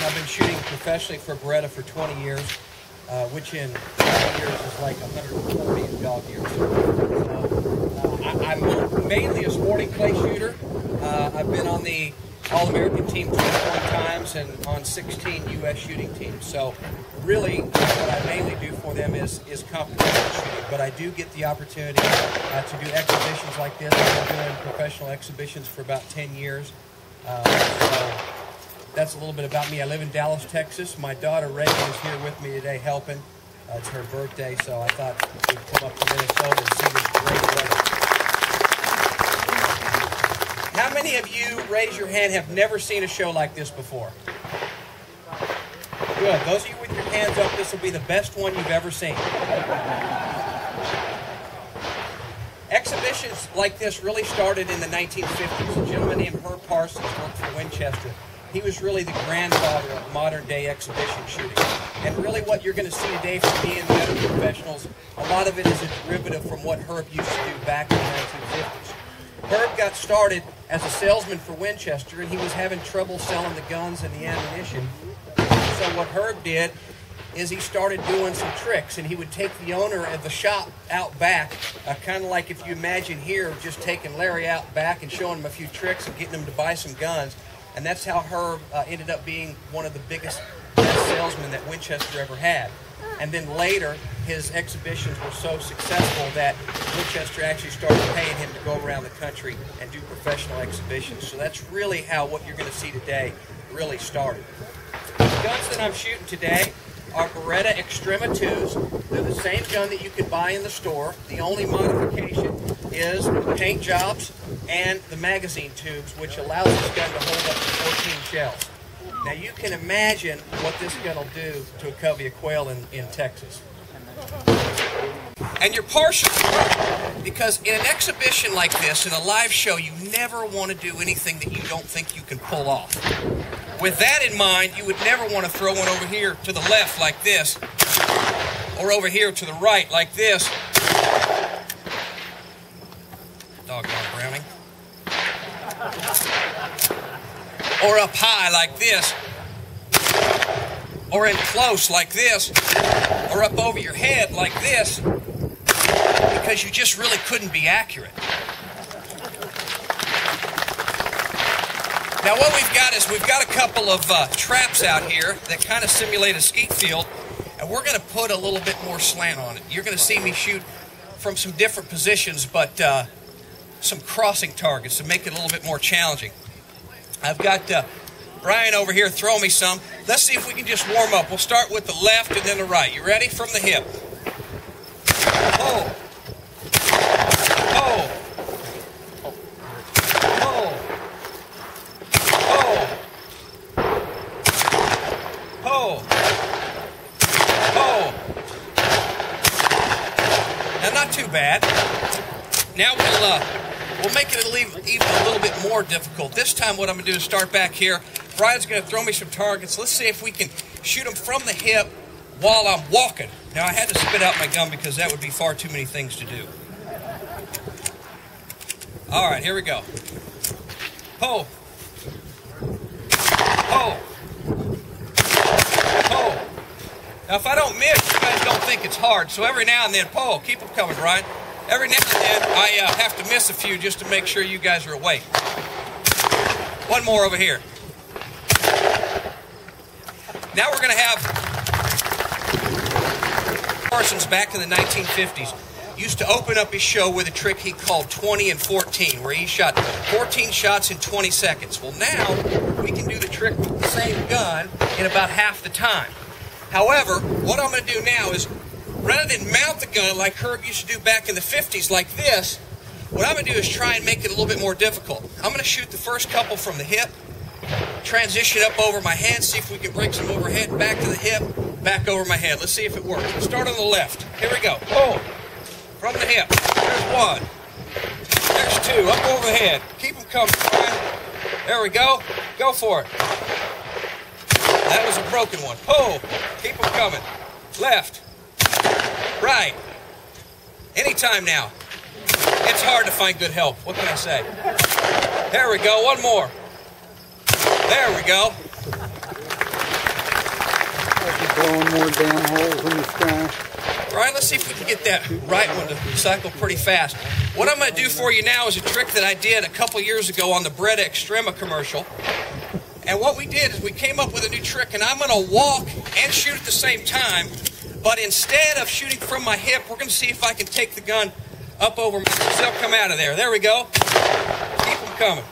Robertson. I've been shooting professionally for Beretta for 20 years, which in 20 years is like 140 in dog years. I'm mainly a sporting clay shooter. I've been on the All-American team 21 times and on 16 U.S. shooting teams. So really what I mainly do for them is competition shooting. But I do get the opportunity to do exhibitions like this. I've been doing professional exhibitions for about 10 years. So that's a little bit about me. I live in Dallas, Texas. My daughter Reagan is here with me today helping. It's her birthday, so I thought we'd come up to Minnesota and see this great weather. How many of you, raise your hand, have never seen a show like this before? Good. Those of you with your hands up, this will be the best one you've ever seen. Exhibitions like this really started in the 1950s. A gentleman named Herb Parsons worked for Winchester. He was really the grandfather of modern-day exhibition shooting. And really what you're going to see today from me and the other professionals, a lot of it is a derivative from what Herb used to do back in the 1950s. Herb got started as a salesman for Winchester, and he was having trouble selling the guns and the ammunition. So what Herb did is he started doing some tricks, and he would take the owner of the shop out back, kind of like if you imagine here, just taking Larry out back and showing him a few tricks and getting him to buy some guns. And that's how Herb ended up being one of the biggest salesmen that Winchester ever had. And then later, his exhibitions were so successful that Winchester actually started paying him to go around the country and do professional exhibitions. So that's really how what you're going to see today really started. The guns that I'm shooting today are Beretta Extrema 2s. They're the same gun that you could buy in the store. The only modification is the paint jobs and the magazine tubes, which allows this gun to hold up to 14 shells. Now you can imagine what this gun will do to a covey of quail in Texas. And you're partial, because in an exhibition like this, in a live show, you never want to do anything that you don't think you can pull off. With that in mind, you would never want to throw one over here to the left like this, or over here to the right like this. Doggone Browning. Or up high like this, or in close like this, or up over your head like this, because you just really couldn't be accurate. Now what we've got is we've got a couple of traps out here that kind of simulate a skeet field, and we're going to put a little bit more slant on it. You're going to see me shoot from some different positions, but some crossing targets to make it a little bit more challenging. I've got Brian over here throw me some. Let's see if we can just warm up. We'll start with the left and then the right. You ready? From the hip. Oh. Oh. Oh. Oh. Oh. Oh. Now, not too bad. Now we'll make it even a little bit more difficult. This time what I'm going to do is start back here. Brian's going to throw me some targets. Let's see if we can shoot them from the hip while I'm walking. Now, I had to spit out my gun because that would be far too many things to do. All right, here we go. Ho. Ho. Ho. Now, if I don't miss, you guys don't think it's hard. So every now and then, keep them coming, Brian. Every now and then, I have to miss a few just to make sure you guys are awake. One more over here. Now we're going to have Parsons back in the 1950s. Used to open up his show with a trick he called 20 and 14, where he shot 14 shots in 20 seconds. Well, now we can do the trick with the same gun in about half the time. However, what I'm going to do now is, rather than mount the gun like Herb used to do back in the 50s like this, what I'm going to do is try and make it a little bit more difficult. I'm going to shoot the first couple from the hip, transition up over my head, see if we can bring some overhead, back to the hip, back over my head. Let's see if it works. We'll start on the left. Here we go. Oh, from the hip. There's one. There's two. Up overhead. Keep them coming, Brian. There we go. Go for it. That was a broken one. Oh, keep them coming. Left. Right. Anytime now. It's hard to find good help. What can I say? There we go. One more. There we go. more damn holes in the sky. Right, let's see if we can get that right one to cycle pretty fast. What I'm going to do for you now is a trick that I did a couple years ago on the Beretta Extrema commercial. And what we did is we came up with a new trick, and I'm going to walk and shoot at the same time. But instead of shooting from my hip, we're going to see if I can take the gun up over my hips. They'll come out of there. There we go. Keep them coming.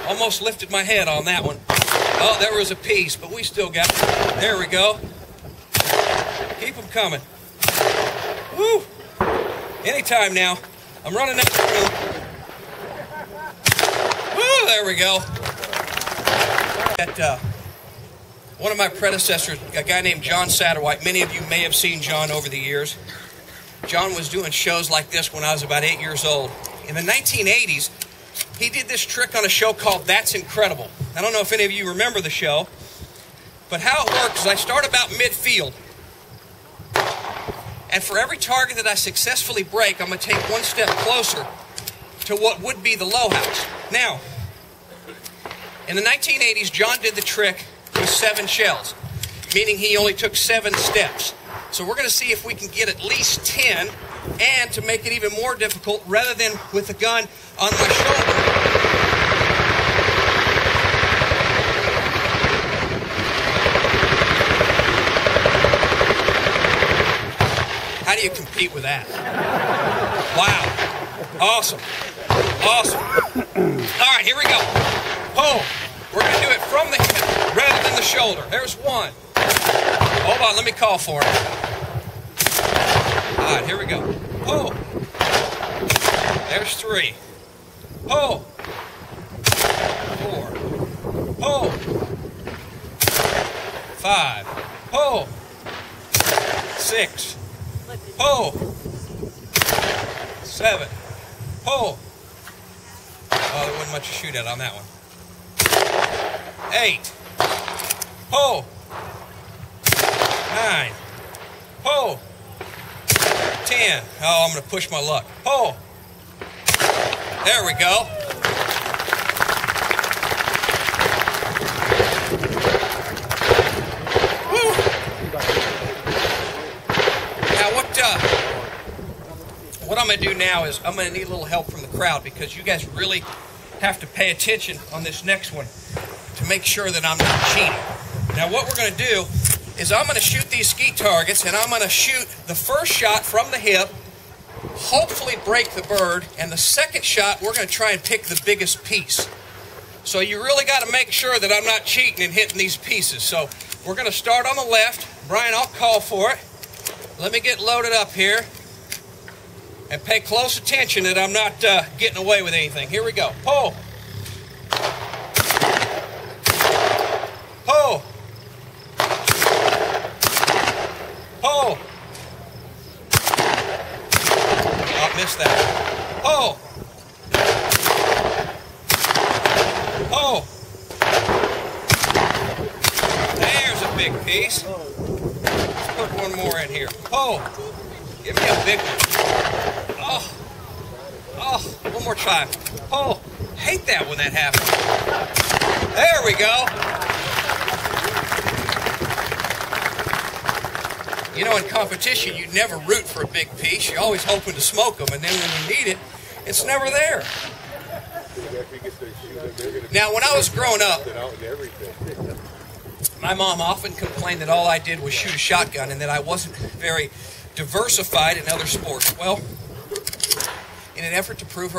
Almost lifted my head on that one. Oh, there was a piece, but we still got it. There we go. Keep them coming. Woo! Anytime now. I'm running out of room. Woo! There we go. One of my predecessors, a guy named John Satterwhite. Many of you may have seen John over the years. John was doing shows like this when I was about 8 years old. In the 1980s, he did this trick on a show called That's Incredible. I don't know if any of you remember the show, but how it works is I start about midfield. And for every target that I successfully break, I'm going to take one step closer to what would be the low house. Now, in the 1980s, John did the trick with 7 shells, meaning he only took 7 steps. So we're going to see if we can get at least 10, and to make it even more difficult, rather than with the gun on my shoulder, how do you compete with that? Wow. Awesome. Awesome. All right, here we go. Oh, we're going to do it from the hip rather than the shoulder. There's one. Hold on, let me call for it. All right, here we go. Oh. There's 3. Oh. 4. Oh. 5. Oh. 6. Oh. 7. Oh. Oh, there wasn't much to shoot at on that one. 8. Oh. 9. Oh. 10. Oh, I'm going to push my luck. Oh. There we go. Woo. Now what I'm going to do now is I'm going to need a little help from the crowd, because you guys really have to pay attention on this next one to make sure that I'm not cheating. Now what we're going to do is I'm going to shoot these ski targets, and I'm going to shoot the first shot from the hip, hopefully break the bird, and the second shot we're going to try and pick the biggest piece. So you really got to make sure that I'm not cheating and hitting these pieces. So we're going to start on the left. Brian, I'll call for it. Let me get loaded up here and pay close attention that I'm not getting away with anything. Here we go. Pull. Pull. Pull. Oh, missed that. Pull. Pull. There's a big piece. Let's put one more in here. Pull. Give me a big one. Oh. Oh, one more try. Oh, hate that when that happens. There we go. You know, in competition, you never root for a big piece. You're always hoping to smoke them, and then when you need it, it's never there. Now, when I was growing up, my mom often complained that all I did was shoot a shotgun and that I wasn't very diversified in other sports. Well, in an effort to prove her